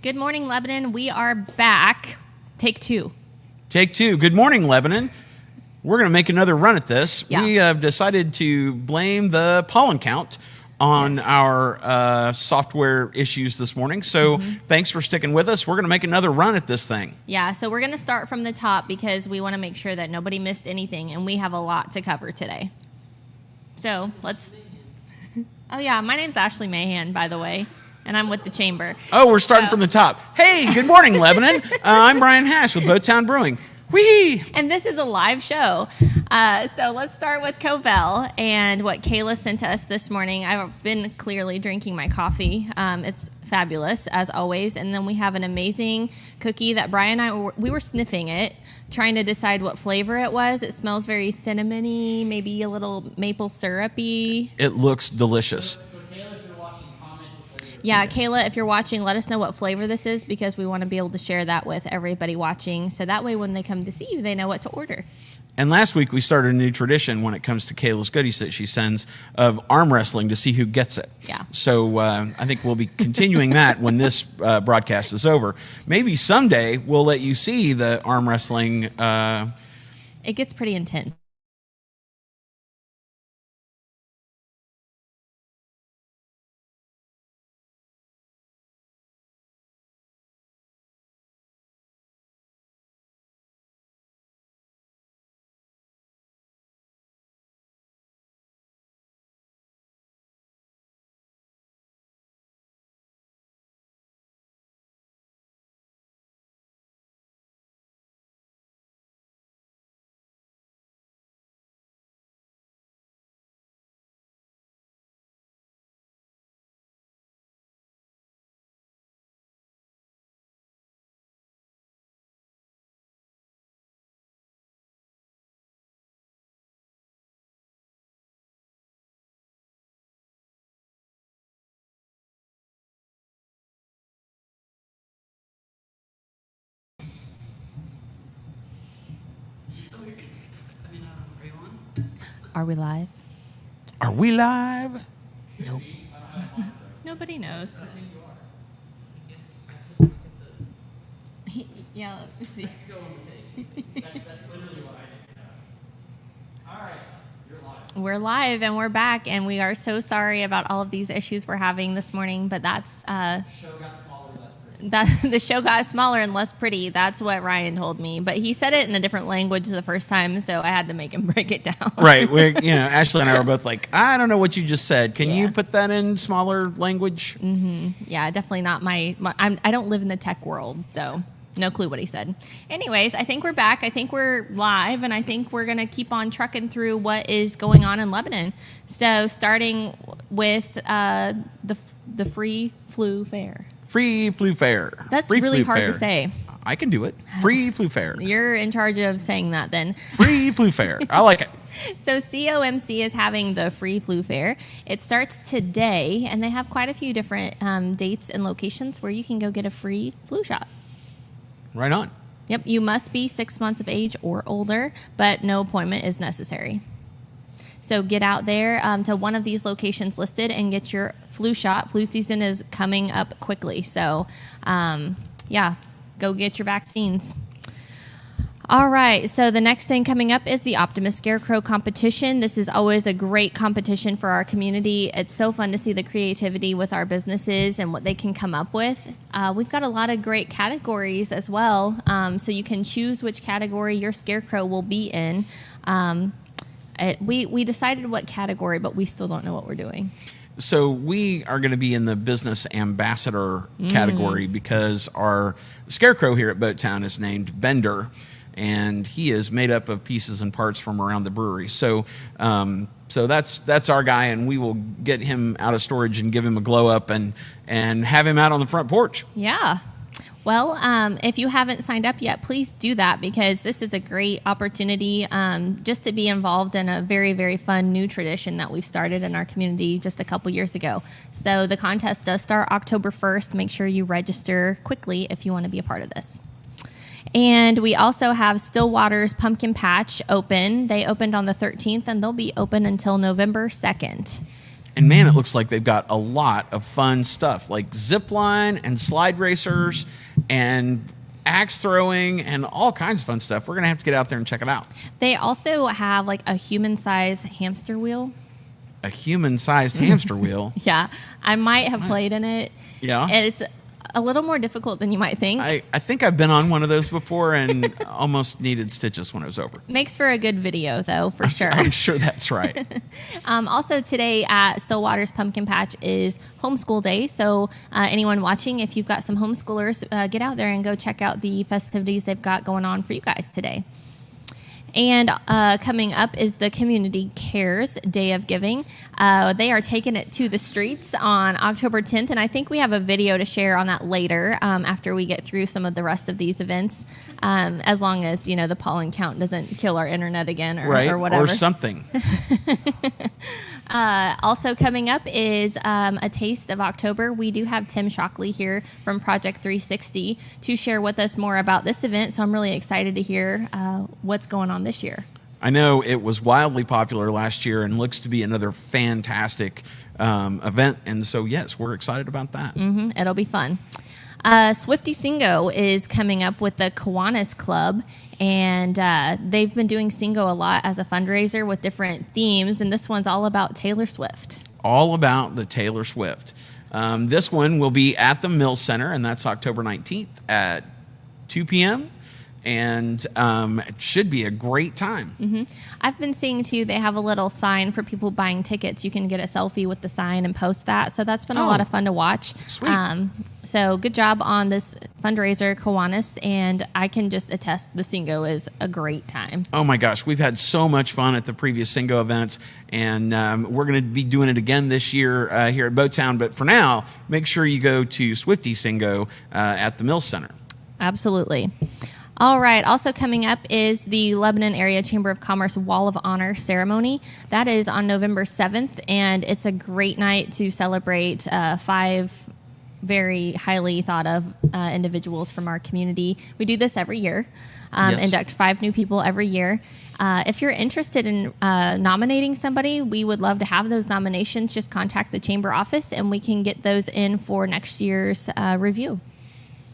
Good morning, Lebanon. We are back. Take two. Take two. Good morning, Lebanon. We're going to make another run at this. Yeah. We have decided to blame the pollen count on our software issues this morning. So thanks for sticking with us. We're going to make another run at this thing. Yeah, so we're going to start from the top because we want to make sure that nobody missed anything, and we have a lot to cover today. So let's... Oh, yeah, my name's Ashley Mahan, by the way, and I'm with the Chamber. Oh, we're starting from the top. Hey, good morning, Lebanon. I'm Brian Hash with Boattown Brewing. Whee! And this is a live show. So let's start with Covell and what Kayla sent us this morning. I've been clearly drinking my coffee. It's fabulous, as always. And then we have an amazing cookie that Brian and I, we were sniffing it, trying to decide what flavor it was. It smells very cinnamony, maybe a little maple syrupy. It looks delicious. Yeah, Kayla, if you're watching, let us know what flavor this is because we want to be able to share that with everybody watching. So that way when they come to see you, they know what to order. And last week we started a new tradition when it comes to Kayla's goodies that she sends of arm wrestling to see who gets it. Yeah. So I think we'll be continuing that when this broadcast is over. Maybe someday we'll let you see the arm wrestling. It gets pretty intense. Are we live? Are we live? Nope. Nobody knows. Yeah, let me see. We're live and we're back, and we are so sorry about all of these issues we're having this morning, but that's the show got smaller and less pretty. That's what Ryan told me, but he said it in a different language the first time, so I had to make him break it down. Right. Ashley and I were both like, I don't know what you just said. Can you put that in smaller language? Mm-hmm. Yeah, definitely not my I don't live in the tech world, so no clue what he said. Anyways, I think we're back. I think we're live, and I think we're going to keep on trucking through what is going on in Lebanon. So starting with the Free Flu Fair. Free Flu Fair. That's Free really flu hard fair. to say. I can do it. Free Flu Fair. You're in charge of saying that then. Free Flu Fair. I like it. So COMC is having the Free Flu Fair. It starts today, and they have quite a few different dates and locations where you can go get a free flu shot. Right on. Yep, you must be 6 months of age or older, but no appointment is necessary. So get out there to one of these locations listed and get your flu shot. Flu season is coming up quickly. So, go get your vaccines. All right, so the next thing coming up is the Optimus Scarecrow competition. This is always a great competition for our community. It's so fun to see the creativity with our businesses and what they can come up with. We've got a lot of great categories as well, so you can choose which category your Scarecrow will be in. We decided what category, but we still don't know what we're doing. So we are going to be in the business ambassador category because our Scarecrow here at Boattown is named Bender, and he is made up of pieces and parts from around the brewery. So that's our guy, and we will get him out of storage and give him a glow up and have him out on the front porch. Yeah. Well, if you haven't signed up yet, please do that because this is a great opportunity just to be involved in a very, very fun new tradition that we've started in our community just a couple years ago. So the contest does start October 1st. Make sure you register quickly if you want to be a part of this. And we also have Stillwater's Pumpkin Patch open. They opened on the 13th, and they'll be open until November 2nd. And man, it looks like they've got a lot of fun stuff like zip line and slide racers and axe throwing and all kinds of fun stuff. We're going to have to get out there and check it out. They also have like a human-sized hamster wheel. A human-sized hamster wheel? Yeah. I might have played in it. Yeah. And it's a little more difficult than you might think. I think I've been on one of those before and almost needed stitches when it was over. Makes for a good video, though, for sure. I'm sure that's right. Also, today at Stillwater's Pumpkin Patch is homeschool day. So anyone watching, if you've got some homeschoolers, get out there and go check out the festivities they've got going on for you guys today. And coming up is the Community Cares Day of Giving. They are taking it to the streets on October 10th, and I think we have a video to share on that later after we get through some of the rest of these events, as long as, the pollen count doesn't kill our internet again or whatever. Or something. Also coming up is a taste of October. We do have Tim Shockley here from Project 360 to share with us more about this event, so I'm really excited to hear what's going on this year. I know it was wildly popular last year and looks to be another fantastic event, and so yes, we're excited about that. Mm-hmm. It'll be fun. Swifty Singo is coming up with the Kiwanis Club, and they've been doing Singo a lot as a fundraiser with different themes, and this one's all about Taylor Swift. All about the Taylor Swift. This one will be at the Mill Center, and that's October 19th at 2 p.m., and it should be a great time. Mm-hmm. I've been seeing, too, they have a little sign for people buying tickets. You can get a selfie with the sign and post that, so that's been a lot of fun to watch. Sweet. So good job on this fundraiser, Kiwanis, and I can just attest the Singo is a great time. Oh, my gosh. We've had so much fun at the previous Singo events, and we're going to be doing it again this year here at Boattown, but for now, make sure you go to Swifty Singo at the Mill Center. Absolutely. All right. Also coming up is the Lebanon Area Chamber of Commerce Wall of Honor ceremony. That is on November 7th, and it's a great night to celebrate 5 very highly thought of individuals from our community. We do this every year, Yes. induct 5 new people every year. If you're interested in nominating somebody, we would love to have those nominations. Just contact the chamber office, and we can get those in for next year's review.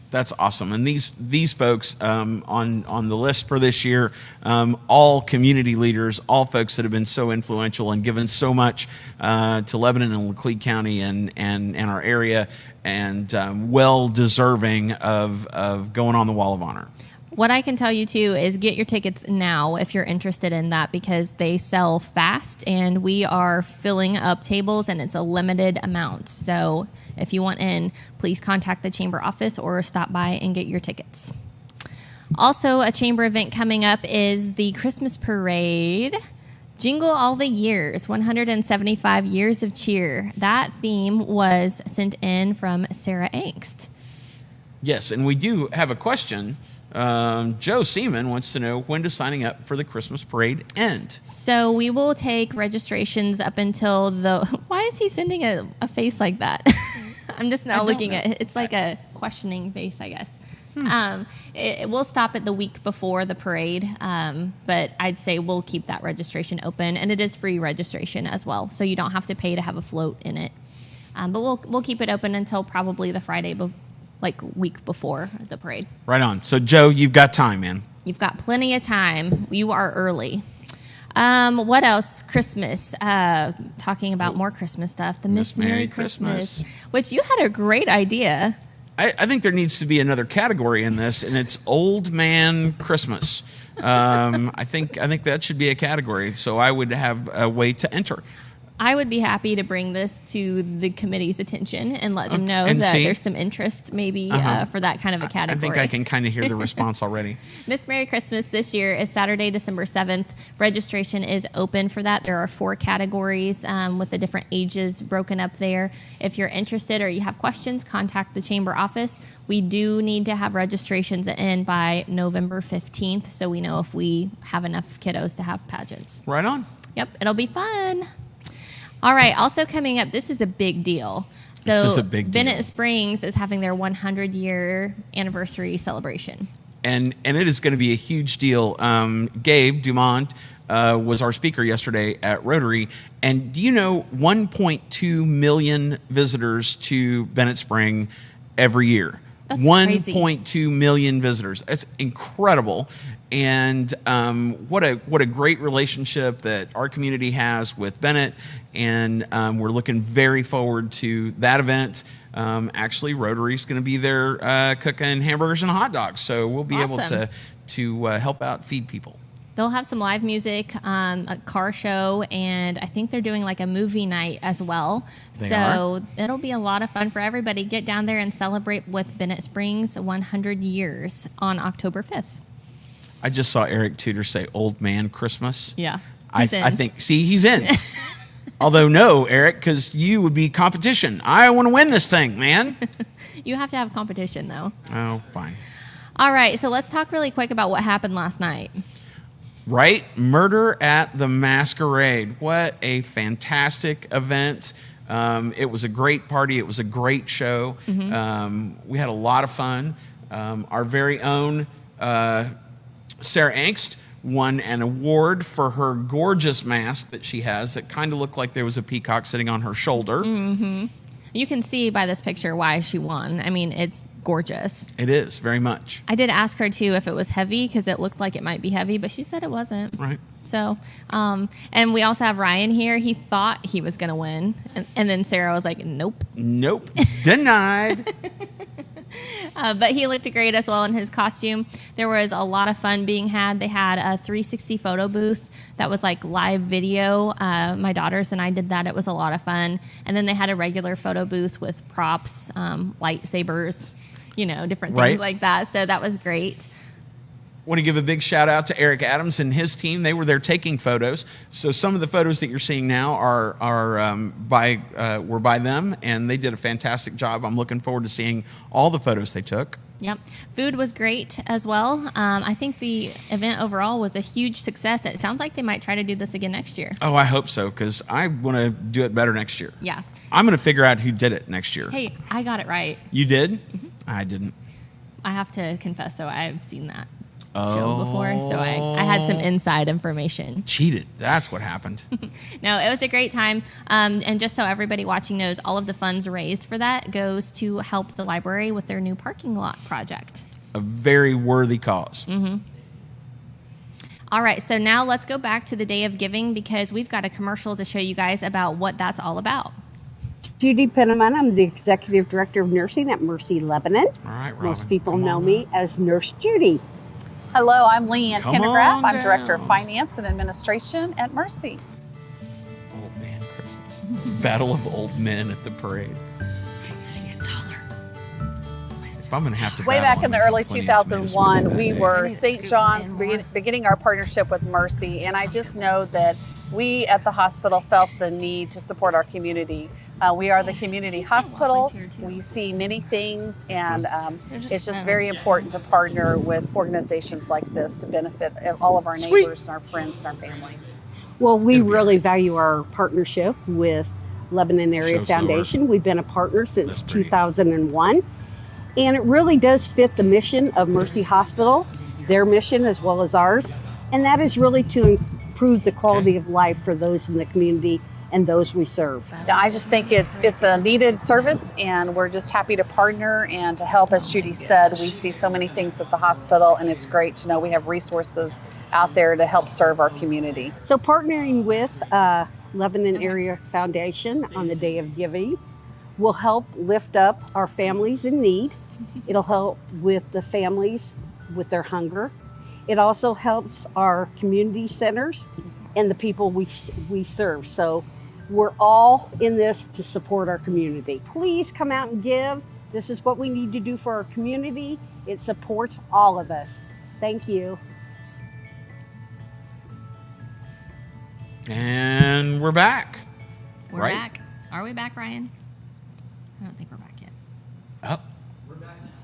That's awesome. And these folks on the list for this year, all community leaders, all folks that have been so influential and given so much to Lebanon and Laclede County and our area, and well deserving of going on the Wall of Honor. What I can tell you, too, is get your tickets now if you're interested in that, because they sell fast, and we are filling up tables, and it's a limited amount. So if you want in, please contact the chamber office or stop by and get your tickets. Also, a chamber event coming up is the Christmas Parade. Jingle All the Years, 175 Years of Cheer. That theme was sent in from Sarah Angst. Yes, and we do have a question. Joe Seaman wants to know, when does signing up for the Christmas Parade end? So we will take registrations up until why is he sending a face like that? I'm just now looking at it. It's like a questioning face, I guess. It will stop at the week before the parade, but I'd say we'll keep that registration open, and it is free registration as well, so you don't have to pay to have a float in it. But we'll keep it open until probably the Friday week before the parade. Right on. So, Joe, you've got time, man. You've got plenty of time. You are early. What else? Christmas. Talking about more Christmas stuff. The Miss Merry Christmas. Which you had a great idea. I think there needs to be another category in this, and it's Old Man Christmas. I think that should be a category, so I would have a way to enter. I would be happy to bring this to the committee's attention and let them know that there's some interest maybe for that kind of a category. I think I can kind of hear the response already. Miss Merry Christmas this year is Saturday, December 7th. Registration is open for that. There are 4 categories with the different ages broken up there. If you're interested or you have questions, contact the chamber office. We do need to have registrations in by November 15th, so we know if we have enough kiddos to have pageants. Right on. Yep, it'll be fun. All right, also coming up, this is a big deal. So this is a big deal. Bennett Springs is having their 100-year anniversary celebration. And it is going to be a huge deal. Gabe Dumont was our speaker yesterday at Rotary. And do you know 1.2 million visitors to Bennett Spring every year? That's 1.2 million visitors. It's incredible. And what a great relationship that our community has with Bennett. And we're looking very forward to that event. Actually, Rotary's going to be there cooking hamburgers and hot dogs. So we'll be able to help out feed people. They'll have some live music, a car show, and I think they're doing like a movie night as well. It'll be a lot of fun for everybody. Get down there and celebrate with Bennett Springs 100 years on October 5th. I just saw Eric Tudor say "Old Man Christmas." Yeah, I think. See, he's in. Although no, Eric, because you would be competition. I want to win this thing, man. You have to have competition, though. Oh, fine. All right, so let's talk really quick about what happened last night. Right? Murder at the Masquerade. What a fantastic event. It was a great party. It was a great show. Mm-hmm. We had a lot of fun. Our very own Sarah Angst won an award for her gorgeous mask that she has that kind of looked like there was a peacock sitting on her shoulder. Mm-hmm. You can see by this picture why she won. I mean, it's gorgeous. It is, very much. I did ask her, too, if it was heavy because it looked like it might be heavy, but she said it wasn't. Right. So, and we also have Ryan here. He thought he was going to win. And then Sarah was like, nope. Nope. Denied. But he looked great as well in his costume. There was a lot of fun being had. They had a 360 photo booth that was like live video. My daughters and I did that. It was a lot of fun. And then they had a regular photo booth with props, lightsabers, different things like that. So that was great. Want to give a big shout out to Eric Adams and his team. They were there taking photos. So some of the photos that you're seeing now were by them, and they did a fantastic job. I'm looking forward to seeing all the photos they took. Yep. Food was great as well. I think the event overall was a huge success. It sounds like they might try to do this again next year. Oh, I hope so, because I want to do it better next year. Yeah. I'm going to figure out who did it next year. Hey, I got it right. You did? Mm-hmm. I didn't. I have to confess, though, I've seen that show before, so I had some inside information. Cheated. That's what happened. No, it was a great time. And just so everybody watching knows, all of the funds raised for that goes to help the library with their new parking lot project. A very worthy cause. Mm-hmm. All right, so now let's go back to the Day of Giving because we've got a commercial to show you guys about what that's all about. Judy Penniman, I'm the Executive Director of Nursing at Mercy Lebanon. All right, Robin. Most people know me as Nurse Judy. Hello, I'm Leanne Pendergraff. I'm down. Director of Finance and Administration at Mercy. Old Man Christmas. Battle of old men at the parade. If I'm going to have to Way battle, back in the I'm early gonna have 2001, we that were day. St. John's beginning our partnership with Mercy, and I just know that we at the hospital felt the need to support our community. We are the community hospital. We see many things, and it's just very important to partner with organizations like this to benefit all of our neighbors and our friends and our family. Well, we really value our partnership with Lebanon Area Show slower. Foundation. We've been a partner since That's pretty. 2001, and it really does fit the mission of Mercy Hospital, their mission as well as ours, and that is really to improve the quality of life for those in the community and those we serve. I just think it's a needed service, and we're just happy to partner and to help. As Judy said, we see so many things at the hospital, and it's great to know we have resources out there to help serve our community. So partnering with Lebanon Area Foundation on the Day of Giving will help lift up our families in need. It'll help with the families with their hunger. It also helps our community centers and the people we serve. So we're all in this to support our community. Please come out and give. This is what we need to do for our community. It supports all of us. Thank you. And we're back. We're Right? back. Are we back, Ryan? I don't think we're back yet. Oh,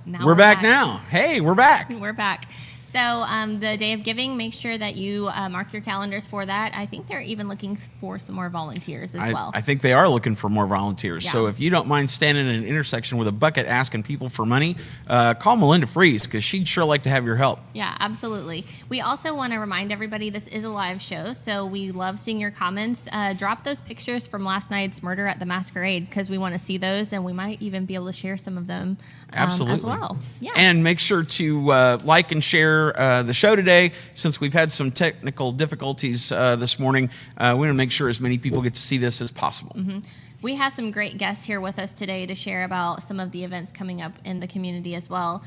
Now we're back now. Hey, we're back. We're back. So the Day of Giving, make sure that you mark your calendars for that. I think they're even looking for some more volunteers as well. I think they are looking for more volunteers. Yeah. So if you don't mind standing in an intersection with a bucket asking people for money, call Melinda Fries, because she'd sure like to have your help. Yeah, absolutely. We also want to remind everybody this is a live show, so we love seeing your comments. Drop those pictures from last night's murder at the masquerade, because we want to see those, and we might even be able to share some of them Absolutely. as well. Yeah. And make sure to like and share the show today. Since we've had some technical difficulties this morning, we want to make sure as many people get to see this as possible. Mm-hmm. We have some great guests here with us today to share about some of the events coming up in the community as well.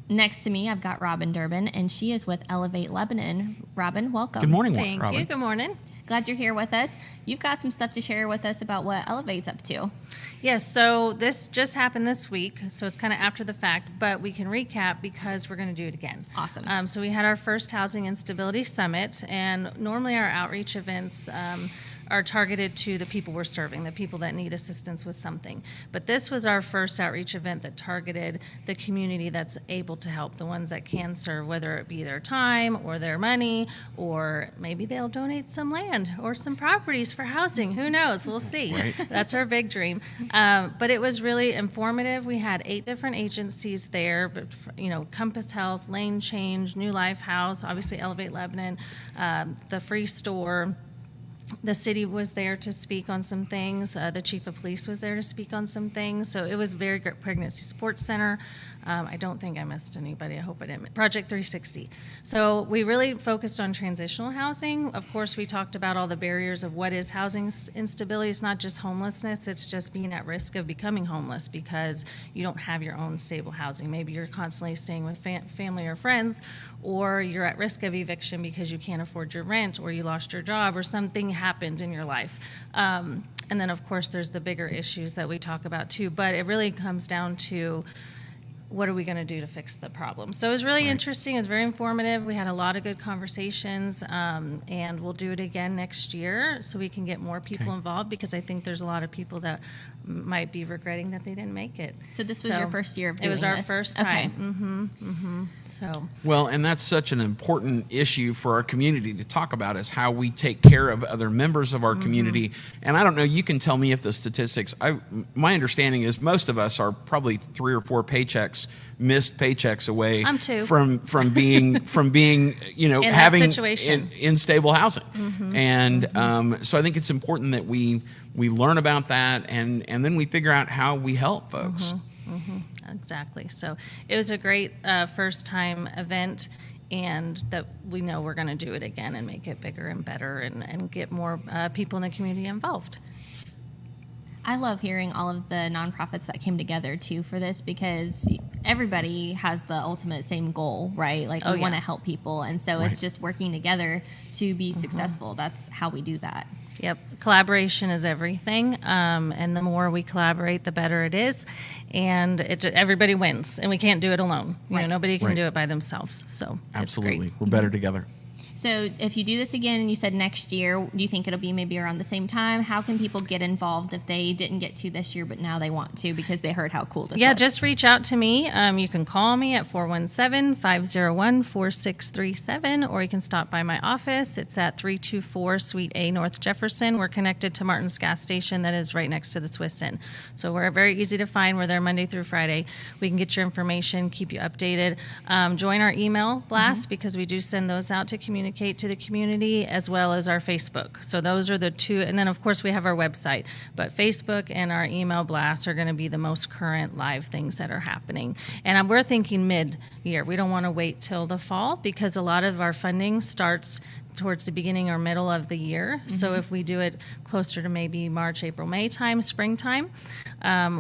Next to me, I've got Robin Durbin, and she is with Elevate Lebanon. Robin, welcome. Good morning, Thank Robin. you. Good morning. Glad you're here with us. You've got some stuff to share with us about what Elevate's up to. Yes, so this just happened this week, so it's kind of after the fact, but we can recap because we're going to do it again. Awesome. So we had our first Housing Instability Summit, and normally our outreach events are targeted to the people we're serving, the people that need assistance with something. But this was our first outreach event that targeted the community that's able to help, the ones that can serve, whether it be their time or their money, or maybe they'll donate some land or some properties for housing. Who knows? We'll see. Right. That's our big dream. But it was really informative. We had 8 different agencies there, but, Compass Health, Lane Change, New Life House, obviously Elevate Lebanon, the Free Store. The city was there to speak on some things. The chief of police was there to speak on some things. So it was very great. Pregnancy Support Center. I don't think I missed anybody. I hope I didn't. Project 360. So we really focused on transitional housing. Of course, we talked about all the barriers of what is housing instability. It's not just homelessness. It's just being at risk of becoming homeless because you don't have your own stable housing. Maybe you're constantly staying with family or friends, or you're at risk of eviction because you can't afford your rent, or you lost your job, or something happened in your life. And then, of course, there's the bigger issues that we talk about too. But it really comes down to what are we going to do to fix the problem? So it was really interesting. It was very informative. We had a lot of good conversations, and we'll do it again next year so we can get more people involved, because I think there's a lot of people that might be regretting that they didn't make it. So this was your first year of doing this? It was our this? first time. Okay. Mm-hmm. Mm-hmm. So. Well, and that's such an important issue for our community to talk about, is how we take care of other members of our community. And I don't know, you can tell me if the statistics, my understanding is most of us are probably 3 or 4 missed paychecks away I'm too. from being having situation. unstable housing. And so I think it's important that we learn about that, and then we figure out how we help folks. Exactly. So it was a great first time event, and that we know we're going to do it again and make it bigger and better, and get more people in the community involved. I love hearing all of the nonprofits that came together too for this, because everybody has the ultimate same goal, right? Like we want to help people, and so it's just working together to be successful. That's how we do that. Yep, collaboration is everything, and the more we collaborate, the better it is, and everybody wins, and we can't do it alone. Nobody can do it by themselves. So absolutely, it's great. we're better together. So if you do this again, and you said next year, do you think it'll be maybe around the same time? How can people get involved if they didn't get to this year, but now they want to because they heard how cool this was? Yeah, just reach out to me. You can call me at 417-501-4637, or you can stop by my office. It's at 324 Suite A North Jefferson. We're connected to Martin's gas station that is right next to the Swiss Inn. So we're very easy to find. We're there Monday through Friday. We can get your information, keep you updated. Join our email blast, because we do send those out to communicate to the community, as well as our Facebook. So those are the two. And then, of course, we have our website. But Facebook and our email blasts are going to be the most current live things that are happening. And we're thinking mid-year. We don't want to wait till the fall, because a lot of our funding starts towards the beginning or middle of the year. So if we do it closer to maybe March, April, May time, springtime,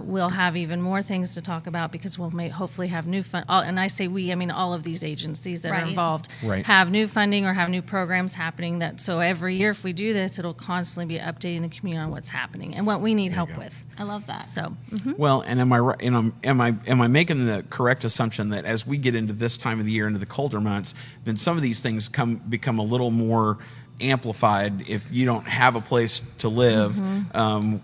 we'll have even more things to talk about, because we'll hopefully have new fund. And I say we, I mean all of these agencies that are involved have new funding or have new programs happening. So every year, if we do this, it'll constantly be updating the community on what's happening and what we need help with. I love that. So well, and am I right? Am I making the correct assumption that as we get into this time of the year, into the colder months, then some of these things become a little more amplified if you don't have a place to live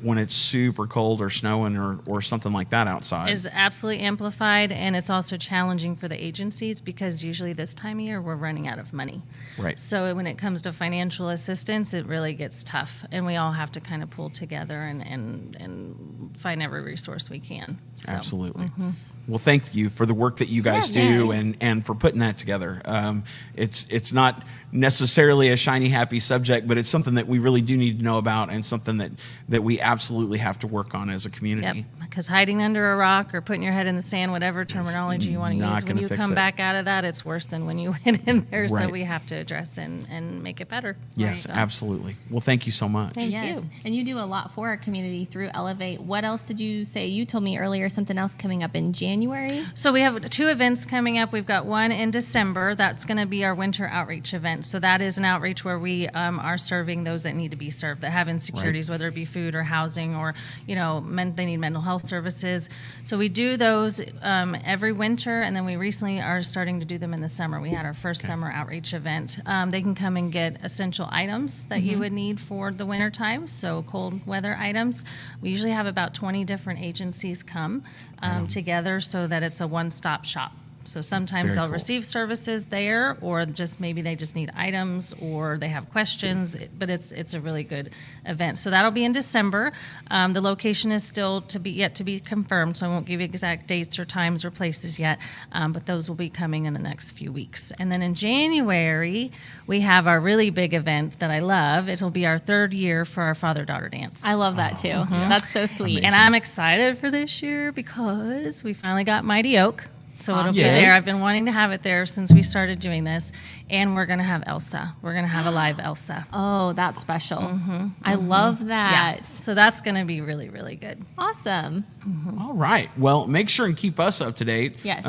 when it's super cold or snowing or something like that outside. Is absolutely amplified, and it's also challenging for the agencies because usually this time of year we're running out of money. Right. So when it comes to financial assistance, it really gets tough, and we all have to kind of pull together and find every resource we can. So. Absolutely. Well, thank you for the work that you guys do and for putting that together. It's not necessarily a shiny, happy subject, but it's something that we really do need to know about and something that we absolutely have to work on as a community. Yep. Because hiding under a rock or putting your head in the sand, whatever terminology you want to use, when you come back out of that, it's worse than when you went in there. Right. So we have to address and make it better. Yes, absolutely. Well, thank you so much. Thank Yes. you. And you do a lot for our community through Elevate. What else did you say? You told me earlier something else coming up in January. So we have 2 events coming up. We've got one in December. That's going to be our winter outreach event. So that is an outreach where we are serving those that need to be served, that have insecurities, whether it be food or housing or, they need mental health services. So we do those every winter, and then we recently are starting to do them in the summer. We had our first summer outreach event. They can come and get essential items that you would need for the winter time, so cold weather items. We usually have about 20 different agencies come together so that it's a one-stop shop. So sometimes Very they'll cool. receive services there, or just maybe they just need items, or they have questions. But it's a really good event. So that'll be in December. The location is still yet to be confirmed, so I won't give you exact dates or times or places yet. But those will be coming in the next few weeks. And then in January, we have our really big event that I love. It'll be our 3rd year for our father-daughter dance. I love that too. That's so sweet. Amazing. And I'm excited for this year because we finally got Mighty Oak. So it'll be Yay. there. I've been wanting to have it there since we started doing this. And we're going to have Elsa. We're going to have a live Elsa. Oh, that's special. I love that. Yeah. So that's going to be really, really good. Awesome. All right. Well, make sure and keep us up to date Yes.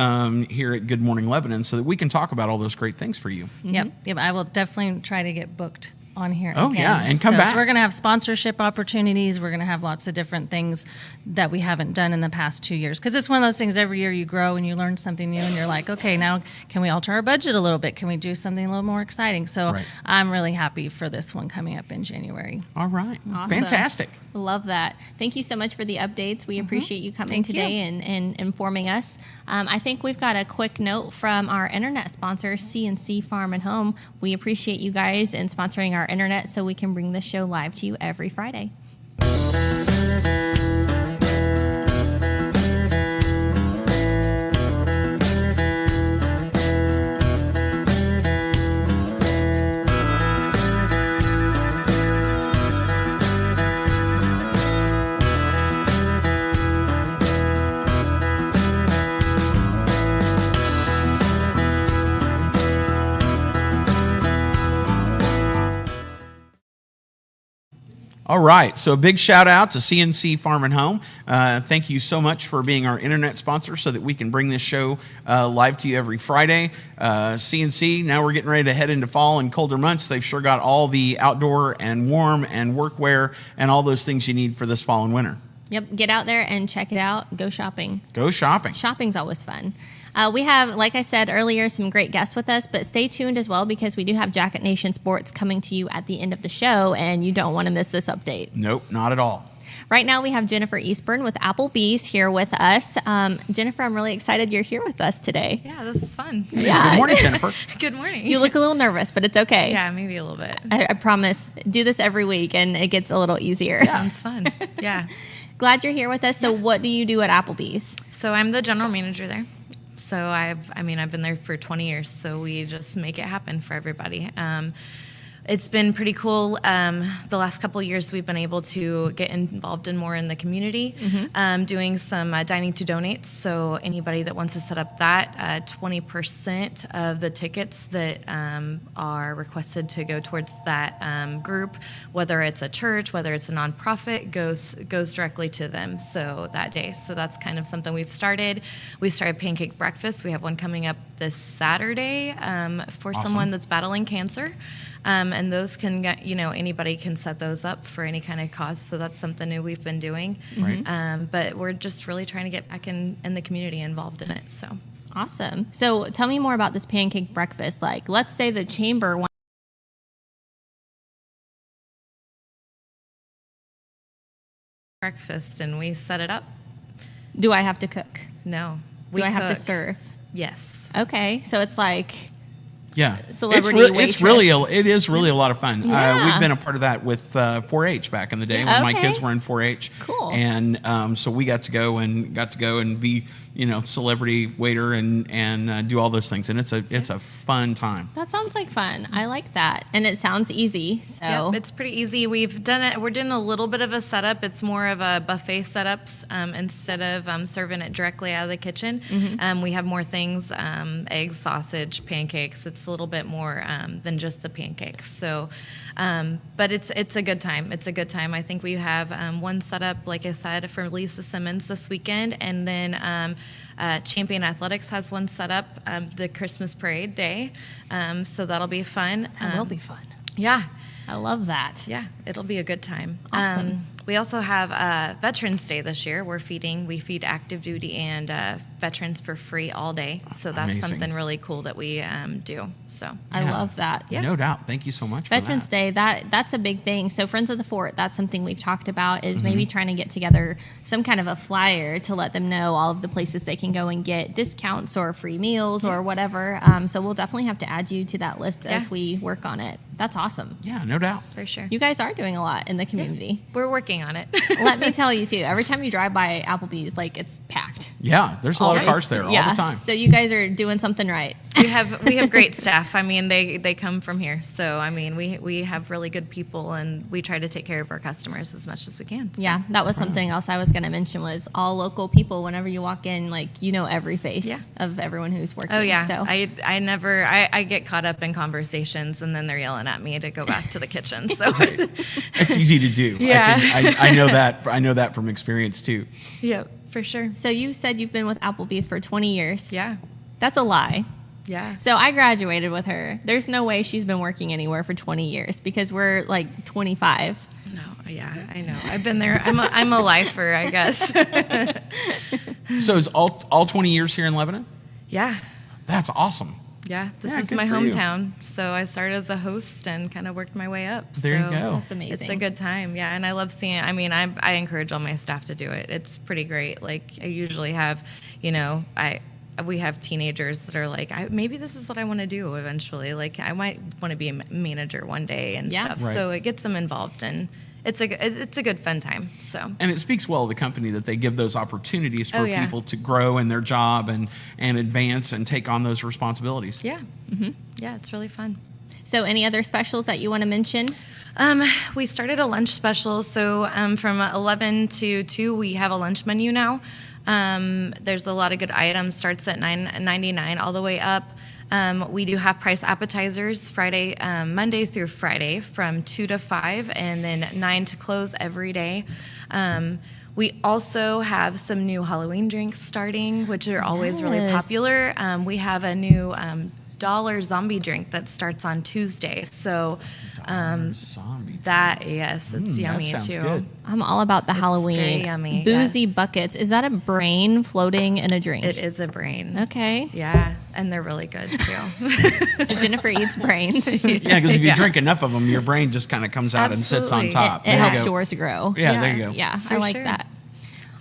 Here at Good Morning Lebanon so that we can talk about all those great things for you. Yep. I will definitely try to get booked on here. Oh, again. yeah, and come So back. We're going to have sponsorship opportunities. We're going to have lots of different things that we haven't done in the past 2 years. Because it's one of those things, every year you grow and you learn something new and you're like, okay, now can we alter our budget a little bit? Can we do something a little more exciting? So Right. I'm really happy for this one coming up in January. All right. Awesome. Fantastic. Love that. Thank you so much for the updates. We appreciate you coming Thank today you. and informing us. I think we've got a quick note from our internet sponsor, C&C Farm and Home. We appreciate you guys in sponsoring our internet so we can bring this show live to you every Friday. All right. So a big shout out to CNC Farm and Home. Thank you so much for being our internet sponsor so that we can bring this show live to you every Friday. CNC, now we're getting ready to head into fall and colder months. They've sure got all the outdoor and warm and workwear and all those things you need for this fall and winter. Yep, get out there and check it out. Go shopping. Go shopping. Shopping's always fun. We have, like I said earlier, some great guests with us, but stay tuned as well because we do have Jacket Nation Sports coming to you at the end of the show, and you don't want to miss this update. Nope, not at all. Right now, we have Jennifer Eastburn with Applebee's here with us. Jennifer, I'm really excited you're here with us today. Yeah, this is fun. Yeah. Good morning, Jennifer. Good morning. You look a little nervous, but it's okay. Yeah, maybe a little bit. I promise. Do this every week, and it gets a little easier. Sounds fun. Yeah. Glad you're here with us. So what do you do at Applebee's? So I'm the general manager there. So I've been there for 20 years. So we just make it happen for everybody. It's been pretty cool. The last couple of years, we've been able to get involved more in the community, doing some dining to donates. So anybody that wants to set up that, 20% of the tickets that are requested to go towards that group, whether it's a church, whether it's a nonprofit, goes directly to them. So that day. So that's kind of something we've started. We started pancake breakfast. We have one coming up this Saturday for Awesome. someone that's battling cancer. And those can get, anybody can set those up for any kind of cause. So that's something new we've been doing. Right. But we're just really trying to get back in the community involved in it. So Awesome. So tell me more about this pancake breakfast. Like, let's say the chamber breakfast and we set it up. Do I have to cook? No. Do I have to cook. serve? Yes. Okay, so it's like Yeah, celebrity it's really it is really a lot of fun. Yeah. We've been a part of that with 4-H back in the day when my Okay. kids were in 4-H. Cool. And so we got to go and be celebrity waiter and do all those things, and it's a fun time. that sounds like fun. I like that, and it sounds easy. So Yep, it's pretty easy. We've done it. We're doing a little bit of a setup. It's more of a buffet setups instead of serving it directly out of the kitchen. We have more things: eggs, sausage, pancakes. It's a little bit more than just the pancakes. So, but it's a good time. It's a good time. I think we have one setup, like I said, for Lisa Simmons this weekend, and then Champion Athletics has one set up the Christmas parade day. So that'll be fun. that will be fun. Yeah. I love that. Yeah, it'll be a good time. Awesome. We also have Veterans Day this year. We feed active duty and veterans for free all day. So that's Amazing. something really cool that we do. So I Yeah. love that. Yeah. No doubt. Thank you so much. Veterans for that. Day, that's a big thing. So Friends of the Fort, that's something we've talked about is Mm-hmm. maybe trying to get together some kind of a flyer to let them know all of the places they can go and get discounts or free meals or whatever. So we'll definitely have to add you to that list as Yeah. we work on it. That's awesome. Yeah, no doubt. for sure. You guys are doing a lot in the community. We're working on it. Let me tell you too, every time you drive by Applebee's, like it's packed. Yeah, there's a lot of Always. cars there all Yeah. the time. So you guys are doing something right. we have great staff. I mean, they come from here. So I mean, we have really good people, and we try to take care of our customers as much as we can. So. Yeah, that was something else I was going to mention was all local people. Whenever you walk in, like every face Yeah. of everyone who's working. Oh yeah, So I get caught up in conversations, and then they're yelling at me to go back to the kitchen. So It's easy to do. Yeah. I know that. I know that from experience too. yeah, for sure. So you said you've been with Applebee's for 20 years. Yeah, That's a lie. yeah. So I graduated with her. There's no way she's been working anywhere for 20 years because we're like 25. No, yeah, I know. I've been there. I'm a lifer, I guess. So is all 20 years here in Lebanon? Yeah, That's awesome. yeah. This Yeah, is good my for you. hometown. So I started as a host and kind of worked my way up. There you So go. That's amazing. It's a good time, yeah, and I love seeing. I mean, I encourage all my staff to do it. It's pretty great. Like I usually have, we have teenagers that are like, maybe this is what I want to do eventually. Like I might want to be a manager one day and Yeah. stuff. Right. So it gets them involved, and it's a good fun time. So And it speaks well of the company that they give those opportunities for Oh, yeah. people to grow in their job and advance and take on those responsibilities. yeah, yeah, it's really fun. So any other specials that you want to mention? We started a lunch special. So from 11 to 2, we have a lunch menu now. There's a lot of good items. Starts at $9.99 all the way up. We do have price appetizers Monday through Friday from 2 to 5, and then 9 to close every day. We also have some new Halloween drinks starting, which are always really Yes. popular. We have a new dollar zombie drink that starts on Tuesday. So Zombie. it's yummy that sounds too. good. I'm all about the Halloween. very yummy, Boozy yes. buckets. Is that a brain floating in a drink? It is a brain. Okay. Yeah, and they're really good too. So Jennifer eats brains. It Yeah, because if you Yeah. drink enough of them, your brain just kind of comes out and sits on Absolutely. top. There you helps go. yours grow. Yeah, there you go. Yeah, For I like sure. that.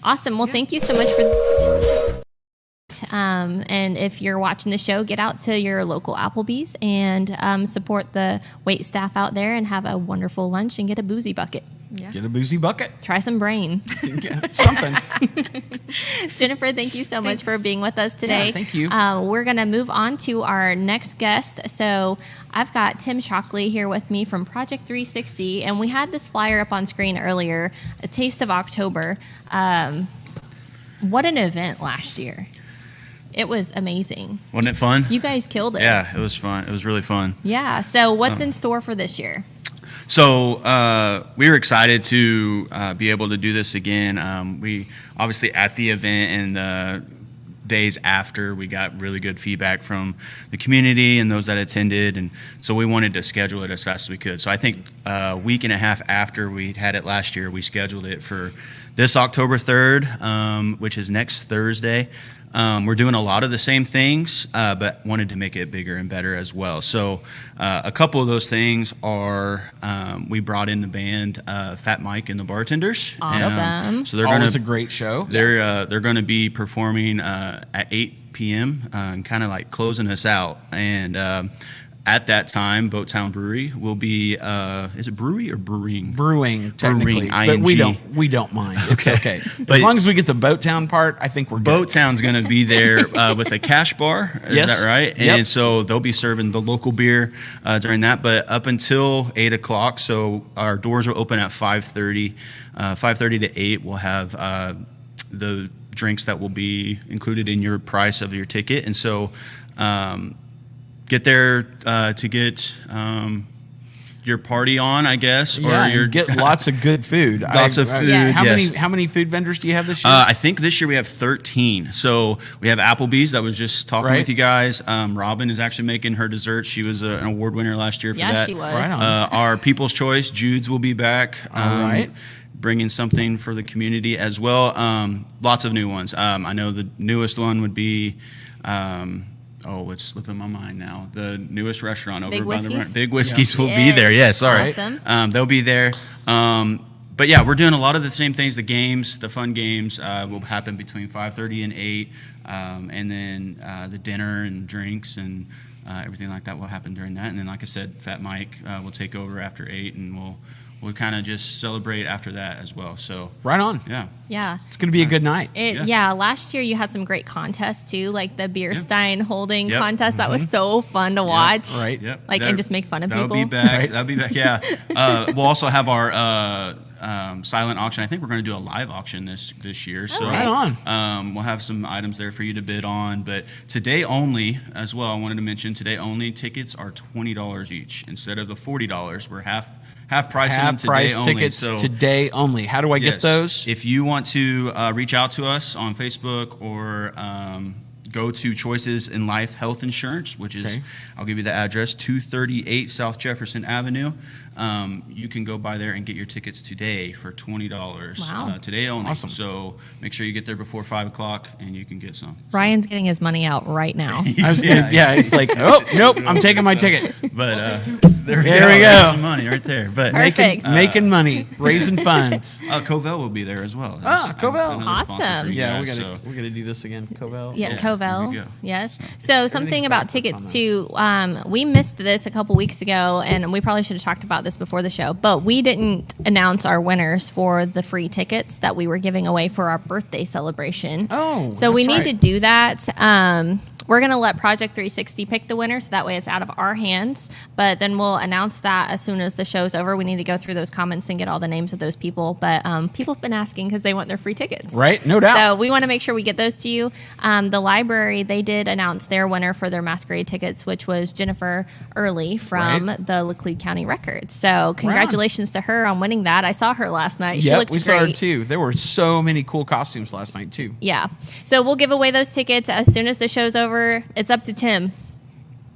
Awesome. Well, thank you so much for. And if you're watching the show, get out to your local Applebee's and support the wait staff out there and have a wonderful lunch and get a boozy bucket. Yeah. Get a boozy bucket. Try some brain. Yeah, something. Jennifer, thank you so much for being with us today. Yeah, thank you. We're going to move on to our next guest. So I've got Tim Shockley here with me from Project 360, and we had this flyer up on screen earlier, A Taste of October. What an event last year. It was amazing. Wasn't it fun? You guys killed it. Yeah, it was fun. It was really fun. Yeah. So what's in store for this year? So we were excited to be able to do this again. We obviously at the event and the days after, we got really good feedback from the community and those that attended, and so we wanted to schedule it as fast as we could. So I think a week and a half after we had it last year, we scheduled it for this October 3rd, which is next Thursday. We're doing a lot of the same things, but wanted to make it bigger and better as well. So a couple of those things are we brought in the band Fat Mike and the Bartenders. Awesome. And, so they're Always a great show. They're going to be performing at 8 p.m. And kind of like closing us out. And at that time, Boattown Brewery will be is it brewery or brewing? Brewing, technically, but we don't mind. It's okay. As long as we get the Boattown part, I think we're good. Boattown's going to be there with a cash bar. Is that right? Yep. And so they'll be serving the local beer during that. But up until 8 o'clock, so our doors will open at 5:30. 5:30 to 8, we'll have the drinks that will be included in your price of your ticket. And so get there to get your party on, I guess, Yeah, or your get lots of good food. Lots of food. Yeah. Yes. How many food vendors do you have this year? I think this year we have 13. So we have Applebee's that was just talking with you guys. Robin is actually making her dessert. She was an award winner last year for that. Yeah, she was. Right on. Our People's Choice, Jude's will be back. All right. Bringing something for the community as well. Lots of new ones. I know the newest one would be... it's slipping my mind now. The newest restaurant over Big by the Whiskies? Big Whiskies will be Yes. there. Yeah, sorry. Awesome. They'll be there. But yeah, we're doing a lot of the same things. The games, the fun games, will happen between 5:30 and 8, and then the dinner and drinks and everything like that will happen during that. And then, like I said, Fat Mike will take over after 8, and we'll kind of just celebrate after that as well. So Right on. yeah. Yeah. It's going to be a good night. Last year you had some great contests too, like the beer stein holding Yep. contest. That was so fun to watch. Right. Yep. Like, and just make fun of that'll people. Be back. That'll be back. Yeah. We'll also have our silent auction. I think we're going to do a live auction this year. So Right on. we'll have some items there for you to bid on. But today only, as well, I wanted to mention today only tickets are $20 each instead of the $40. We're half price on them today price only. tickets So, today only. How do I get yes, those? If you want to reach out to us on Facebook or go to Choices in Life Health Insurance, which is, I'll give you the address, 238 South Jefferson Avenue. You can go by there and get your tickets today for $20. Wow. Today only. Awesome. So make sure you get there before 5 o'clock and you can get some. Ryan's getting his money out right now. It's like, oh, nope, I'm taking my tickets. But There we There's go. some money right there. But Perfect. Making money, raising funds. Covell will be there as well. Covell. Another sponsor for Awesome. you Yeah, guys, we gotta do this again, Covell. Yeah, Yeah, Covell. there we go. Yes. So something about backwards tickets too. We missed this a couple weeks ago, and we probably should have talked about this before the show. But we didn't announce our winners for the free tickets that we were giving away for our birthday celebration. Oh, so we that's need right. to do that. We're going to let Project 360 pick the winner, so that way it's out of our hands. But then we'll announce that as soon as the show's over. We need to go through those comments and get all the names of those people. But people have been asking because they want their free tickets. Right, no doubt. So we want to make sure we get those to you. The library, they did announce their winner for their masquerade tickets, which was Jennifer Early from the Laclede County Records. So congratulations to her on winning that. I saw her last night. She Yep, looked we great. saw her too. There were so many cool costumes last night too. Yeah. So we'll give away those tickets as soon as the show's over. It's up to Tim.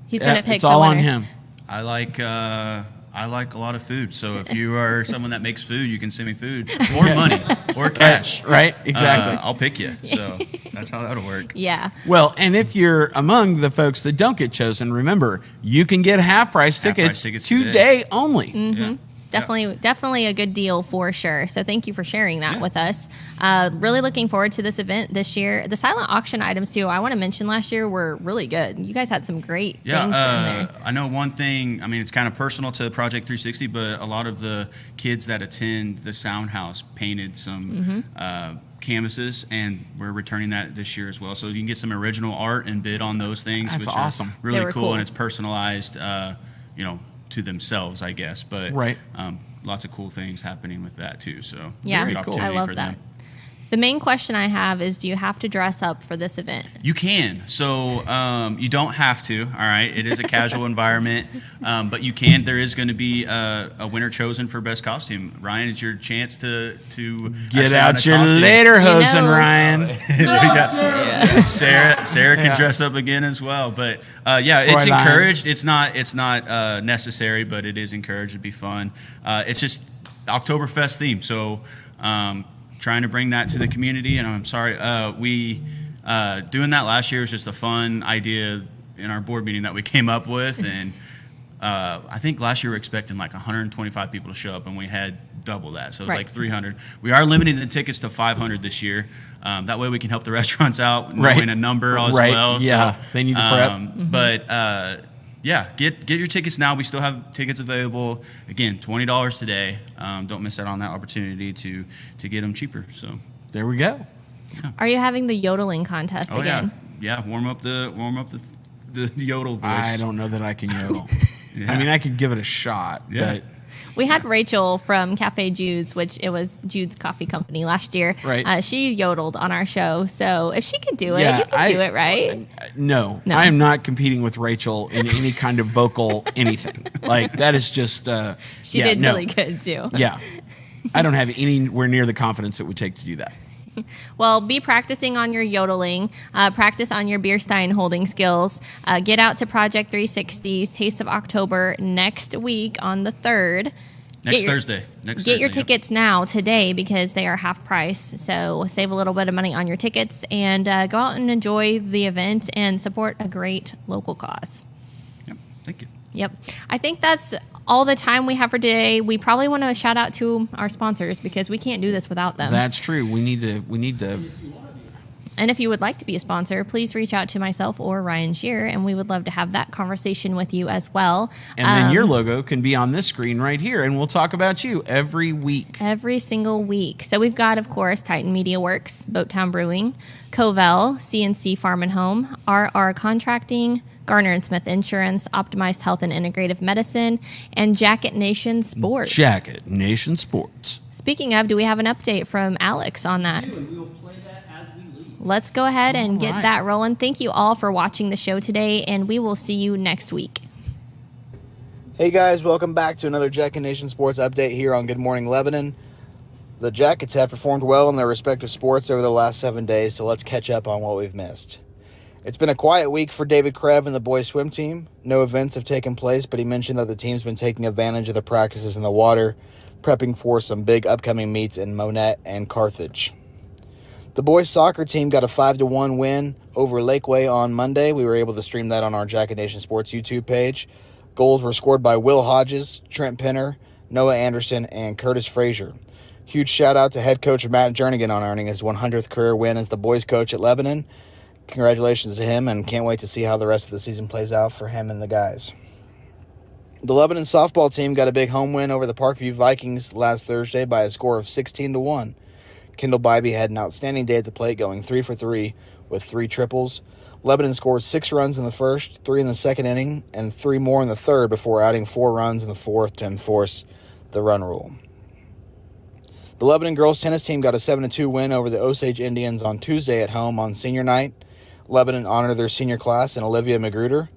He's going to pick It's all the on winner. him. I like a lot of food. So if you are someone that makes food, you can send me food or money or cash. Right, exactly. I'll pick you. So that's how that'll work. Yeah. Well, and if you're among the folks that don't get chosen, remember, you can get half-price tickets, tickets today only. Yeah. Definitely a good deal for sure. So thank you for sharing that with us. Really looking forward to this event this year. The silent auction items too, I want to mention last year were really good. You guys had some great things in there. I know one thing, I mean, it's kind of personal to Project 360, but a lot of the kids that attend the Sound House painted some canvases, and we're returning that this year as well. So you can get some original art and bid on those things, That's which awesome. are really They were cool, cool. and it's personalized, to themselves, I guess. But lots of cool things happening with that too. So Yeah, great I opportunity love for that. them. The main question I have is, do you have to dress up for this event? You can. So you don't have to. All right. It is a casual environment, but you can. There is going to be a winner chosen for best costume. Ryan, it's your chance to Get actually out own your a costume. lederhosen, know. Ryan. We got Sarah can dress up again as well. But it's Fräulein. encouraged. It's not necessary, but it is encouraged. It'd be fun. It's just Oktoberfest theme. So. trying to bring that to the community. And I'm sorry, we doing that last year was just a fun idea in our board meeting that we came up with. And I think last year we were expecting like 125 people to show up, and we had double that. So it was like 300. We are limiting the tickets to 500 this year. That way we can help the restaurants out, knowing a number as well. Yeah, so, they need to prep. But yeah, get your tickets now. We still have tickets available. Again, $20 today. Don't miss out on that opportunity to get them cheaper. So there we go. Yeah. Are you having the yodeling contest again? Yeah. Warm up the yodel voice. I don't know that I can yodel. I mean, I could give it a shot, but we had Rachel from Cafe Jude's, which it was Jude's Coffee Company last year. Right. She yodeled on our show. So if she can do it, you can do it, right? No, I am not competing with Rachel in any kind of vocal anything. Like, that is just... she did really good, too. Yeah. I don't have anywhere near the confidence it would take to do that. Well, be practicing on your yodeling, practice on your beer stein holding skills. Get out to Project 360's Taste of October next week on the 3rd. Next Thursday. Get your tickets now, today, because they are half price. So save a little bit of money on your tickets and go out and enjoy the event and support a great local cause. Yep. Thank you. Yep. I think that's all the time we have for today. We probably want to shout out to our sponsors because we can't do this without them. That's true. We need to. And if you would like to be a sponsor, please reach out to myself or Ryan Shearer, and we would love to have that conversation with you as well. And then your logo can be on this screen right here, and we'll talk about you every week. Every single week. So we've got, of course, Titan Media Works, Boattown Brewing, Covell, CNC Farm and Home, RR Contracting, Garner & Smith Insurance, Optimized Health and Integrative Medicine, and Jacket Nation Sports. Jacket Nation Sports. Speaking of, do we have an update from Alex on that? Let's go ahead and get that rolling. Thank you all for watching the show today, and we will see you next week. Hey guys, welcome back to another Jacket Nation Sports update here on Good Morning Lebanon. The Jackets have performed well in their respective sports over the last 7 days, so let's catch up on what we've missed. It's been a quiet week for David Krev and the boys swim team. No events have taken place, but he mentioned that the team's been taking advantage of the practices in the water, prepping for some big upcoming meets in Monette and Carthage. The boys soccer team got a 5-1 win over Lakeway on Monday. We were able to stream that on our Jacket Nation Sports YouTube page. Goals were scored by Will Hodges, Trent Penner, Noah Anderson, and Curtis Frazier. Huge shout out to head coach Matt Jernigan on earning his 100th career win as the boys coach at Lebanon. Congratulations to him, and can't wait to see how the rest of the season plays out for him and the guys. The Lebanon softball team got a big home win over the Parkview Vikings last Thursday by a score of 16-1. Kendall Bybee had an outstanding day at the plate, going 3 for 3 with 3 triples. Lebanon scored 6 runs in the first, 3 in the second inning, and 3 more in the third before adding 4 runs in the fourth to enforce the run rule. The Lebanon girls tennis team got a 7-2 win over the Osage Indians on Tuesday at home on senior night. Lebanon honored their senior class in Olivia Magruder,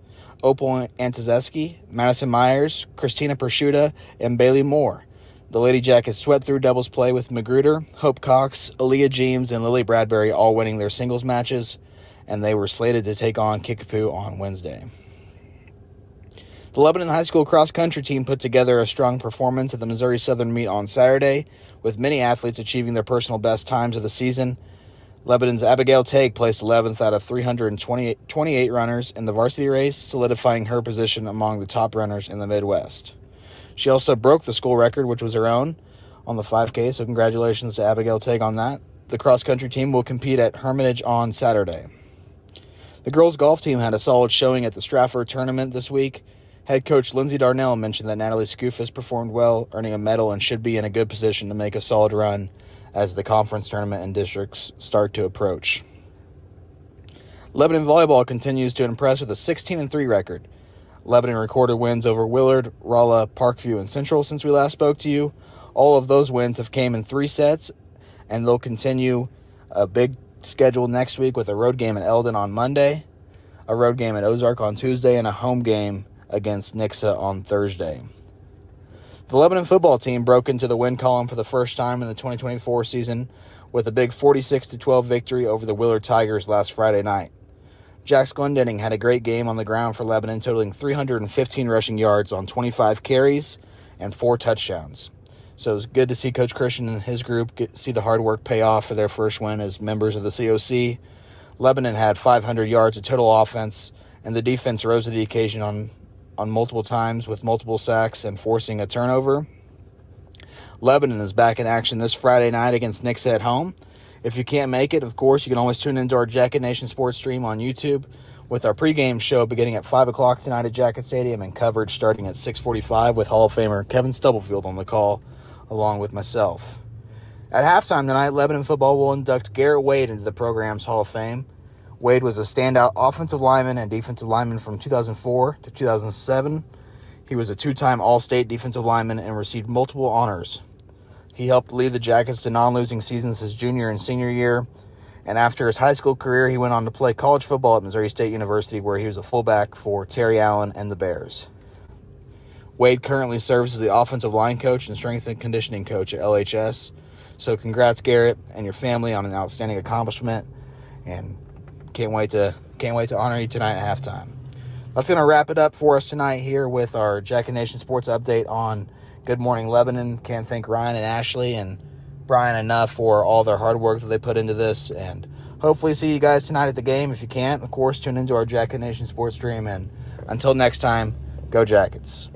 Opal Antozeski, Madison Myers, Christina Persciuta, and Bailey Moore. The Lady Jackets swept through doubles play with Magruder, Hope Cox, Aaliyah James, and Lily Bradbury all winning their singles matches, and they were slated to take on Kickapoo on Wednesday. The Lebanon High School cross-country team put together a strong performance at the Missouri Southern meet on Saturday, with many athletes achieving their personal best times of the season. Lebanon's Abigail Tague placed 11th out of 328 runners in the varsity race, solidifying her position among the top runners in the Midwest. She also broke the school record, which was her own, on the 5K, so congratulations to Abigail Tague on that. The cross-country team will compete at Hermitage on Saturday. The girls' golf team had a solid showing at the Stratford tournament this week. Head coach Lindsay Darnell mentioned that Natalie Skoufis performed well, earning a medal, and should be in a good position to make a solid run as the conference tournament and districts start to approach. Lebanon volleyball continues to impress with a 16-3 record. Lebanon recorded wins over Willard, Rolla, Parkview, and Central since we last spoke to you. All of those wins have came in 3 sets, and they'll continue a big schedule next week with a road game at Eldon on Monday, a road game at Ozark on Tuesday, and a home game against Nixa on Thursday. The Lebanon football team broke into the win column for the first time in the 2024 season with a big 46-12 victory over the Willard Tigers last Friday night. Jax Glendenning had a great game on the ground for Lebanon, totaling 315 rushing yards on 25 carries and 4 touchdowns. So it's good to see Coach Christian and his group see the hard work pay off for their first win as members of the COC. Lebanon had 500 yards of total offense, and the defense rose to the occasion on multiple times with multiple sacks and forcing a turnover. Lebanon is back in action this Friday night against Nixa at home. If you can't make it, of course, you can always tune into our Jacket Nation Sports stream on YouTube with our pregame show beginning at 5 o'clock tonight at Jacket Stadium and coverage starting at 6:45 with Hall of Famer Kevin Stubblefield on the call, along with myself. At halftime tonight, Lebanon football will induct Garrett Wade into the program's Hall of Fame. Wade was a standout offensive lineman and defensive lineman from 2004 to 2007. He was a two-time All-State defensive lineman and received multiple honors. He helped lead the Jackets to non-losing seasons his junior and senior year, and after his high school career, he went on to play college football at Missouri State University, where he was a fullback for Terry Allen and the Bears. Wade currently serves as the offensive line coach and strength and conditioning coach at LHS. So congrats, Garrett, and your family on an outstanding accomplishment, and can't wait to honor you tonight at halftime. That's going to wrap it up for us tonight here with our Jacket Nation Sports update on Good Morning Lebanon. Can't thank Ryan and Ashley and Brian enough for all their hard work that they put into this, and hopefully see you guys tonight at the game. If you can't, of course, tune into our Jacket Nation Sports stream, and until next time, go Jackets.